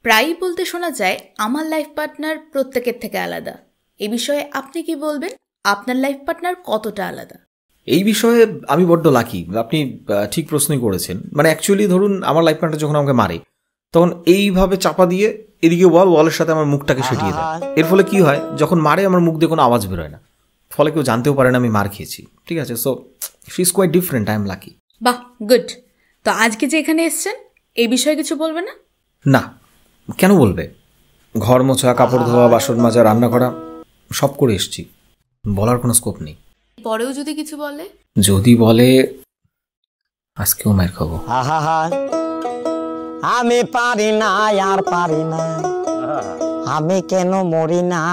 প্রায়ই বলতে শোনা যায় আমার লাইফ পার্টনার প্রত্যেকের থেকে আলাদা। এই বিষয়ে আপনি কি বলবেন? আপনার লাইফ পার্টনার কতটা আলাদা? এই বিষয়ে আমি বড্ড লাকি। আপনি ঠিক প্রশ্নই করেছেন। মানে অ্যাকচুয়ালি ধরুন আমার লাইফ পার্টনার যখন আমাকে মারে তখন এইভাবে চাপা দিয়ে এদিকে ওয়ালের সাথে আমার মুখটাকে সেটিয়ে দেয়। এর ফলে কি হয়, যখন মারে আমার মুখ দিয়ে কোনো আওয়াজ বেরোয় না, ফলে কেউ জানতেও পারে না আমি মার খেয়েছি। ঠিক আছে, so she is quite different. I am lucky. বাহ, গুড। তো আজকে যে এখানে এসছেন এই বিষয়ে কিছু বলবে না? না, কেন বলবে? ঘর মোছা, কাপড় ধোয়া, বাসন মাজা, রান্না করা সব করে এসছি, বলার কোনো স্কোপ নেই। পরেও যদি কিছু বলে? যদি বলে আজকেও মায়ের খাবো। আমি পারি না, আর পারি না, আমি কেন মরি না।